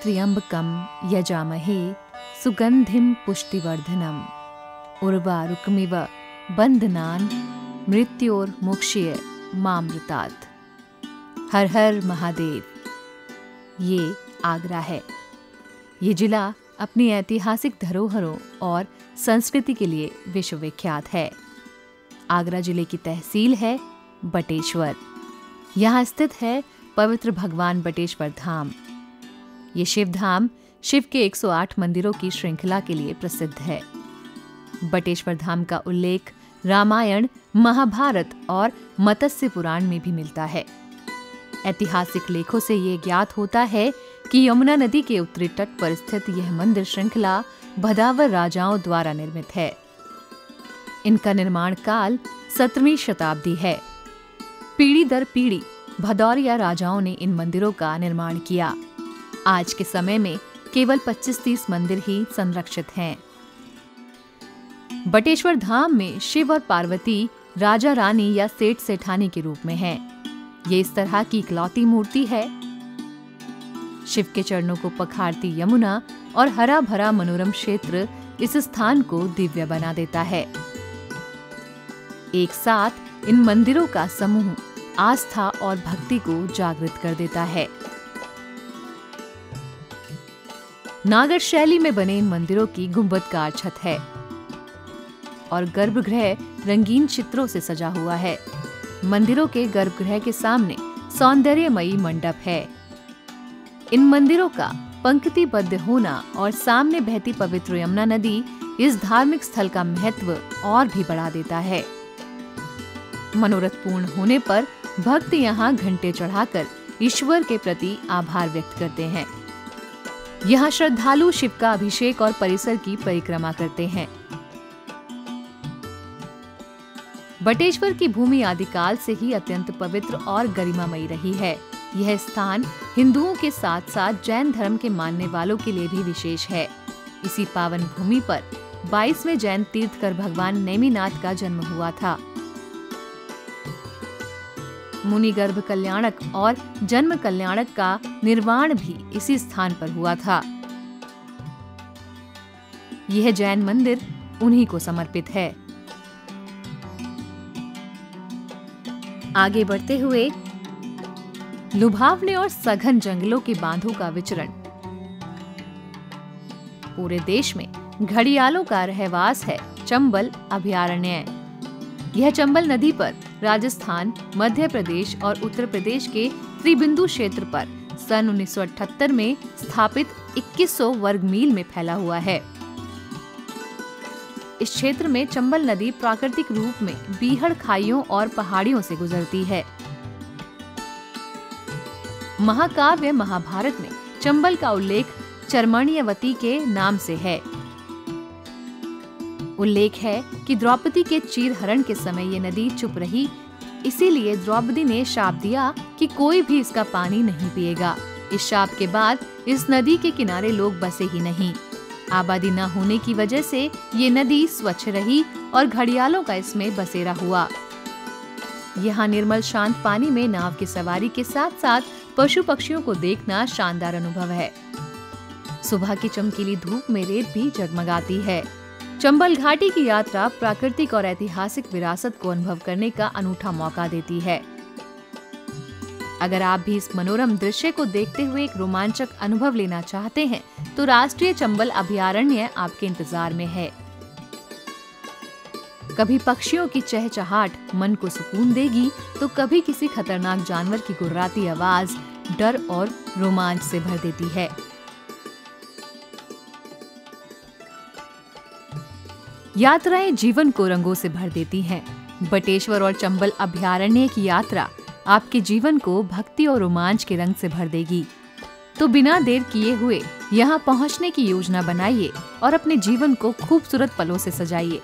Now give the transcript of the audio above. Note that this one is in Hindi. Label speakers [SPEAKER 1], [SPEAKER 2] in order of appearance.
[SPEAKER 1] त्र्यंबकम यजामहे सुगंधिम पुष्टिवर्धनम उर्वारुकमिव बंधनान मृत्योर्मुक्षीय मामृतात्। हर हर महादेव। ये आगरा है। ये जिला अपनी ऐतिहासिक धरोहरों और संस्कृति के लिए विश्वविख्यात है। आगरा जिले की तहसील है बटेश्वर। यहाँ स्थित है पवित्र भगवान बटेश्वर धाम। ये शिव धाम शिव के 108 मंदिरों की श्रृंखला के लिए प्रसिद्ध है। बटेश्वर धाम का उल्लेख रामायण, महाभारत और मत्स्य पुराण में भी मिलता है। ऐतिहासिक लेखों से ये ज्ञात होता है कि यमुना नदी के उत्तरी तट पर स्थित यह मंदिर श्रृंखला भदावर राजाओं द्वारा निर्मित है। इनका निर्माण काल 17वीं शताब्दी है। पीढ़ी दर पीढ़ी भदौरिया राजाओं ने इन मंदिरों का निर्माण किया। आज के समय में केवल 25-30 मंदिर ही संरक्षित हैं। बटेश्वर धाम में शिव और पार्वती राजा रानी या सेठ सेठानी के रूप में हैं। ये इस तरह की इकलौती मूर्ति है। शिव के चरणों को पखारती यमुना और हरा भरा मनोरम क्षेत्र इस स्थान को दिव्य बना देता है। एक साथ इन मंदिरों का समूह आस्था और भक्ति को जागृत कर देता है। नागर शैली में बने इन मंदिरों की गुंबदकार छत है और गर्भगृह रंगीन चित्रों से सजा हुआ है। मंदिरों के गर्भगृह के सामने सौंदर्यमयी मंडप है। इन मंदिरों का पंक्तिबद्ध होना और सामने बहती पवित्र यमुना नदी इस धार्मिक स्थल का महत्व और भी बढ़ा देता है। मनोरथ पूर्ण होने पर भक्त यहाँ घंटे चढ़ाकर ईश्वर के प्रति आभार व्यक्त करते हैं। यहाँ श्रद्धालु शिव का अभिषेक और परिसर की परिक्रमा करते हैं। बटेश्वर की भूमि आदिकाल से ही अत्यंत पवित्र और गरिमामयी रही है। यह स्थान हिंदुओं के साथ साथ जैन धर्म के मानने वालों के लिए भी विशेष है। इसी पावन भूमि पर 22वें जैन तीर्थकर भगवान नेमिनाथ का जन्म हुआ था। मुनि गर्भ कल्याणक और जन्म कल्याणक का निर्वाण भी इसी स्थान पर हुआ था। यह जैन मंदिर उन्हीं को समर्पित है। आगे बढ़ते हुए लुभावने और सघन जंगलों के बांधों का विचरण। पूरे देश में घड़ियालों का रहवास है चंबल अभयारण्य। यह चंबल नदी पर राजस्थान, मध्य प्रदेश और उत्तर प्रदेश के त्रिबिंदु क्षेत्र पर सन 1978 में स्थापित 2100 वर्ग मील में फैला हुआ है। इस क्षेत्र में चंबल नदी प्राकृतिक रूप में बीहड़ खाइयों और पहाड़ियों से गुजरती है। महाकाव्य महाभारत में चंबल का उल्लेख चर्मण्यवती के नाम से है। उल्लेख है कि द्रौपदी के चीरहरण के समय ये नदी चुप रही, इसीलिए द्रौपदी ने शाप दिया कि कोई भी इसका पानी नहीं पिएगा। इस शाप के बाद इस नदी के किनारे लोग बसे ही नहीं। आबादी न होने की वजह से ये नदी स्वच्छ रही और घड़ियालों का इसमें बसेरा हुआ। यहाँ निर्मल शांत पानी में नाव की सवारी के साथ साथ पशु पक्षियों को देखना शानदार अनुभव है। सुबह की चमकीली धूप में रेत भी जगमगाती है। चंबल घाटी की यात्रा प्राकृतिक और ऐतिहासिक विरासत को अनुभव करने का अनूठा मौका देती है। अगर आप भी इस मनोरम दृश्य को देखते हुए एक रोमांचक अनुभव लेना चाहते हैं तो राष्ट्रीय चंबल अभयारण्य आपके इंतजार में है। कभी पक्षियों की चहचहाट मन को सुकून देगी तो कभी किसी खतरनाक जानवर की गुर्राती आवाज डर और रोमांच से भर देती है। यात्राएं जीवन को रंगों से भर देती हैं। बटेश्वर और चंबल अभयारण्य की यात्रा आपके जीवन को भक्ति और रोमांच के रंग से भर देगी। तो बिना देर किए हुए यहाँ पहुँचने की योजना बनाइए और अपने जीवन को खूबसूरत पलों से सजाइए।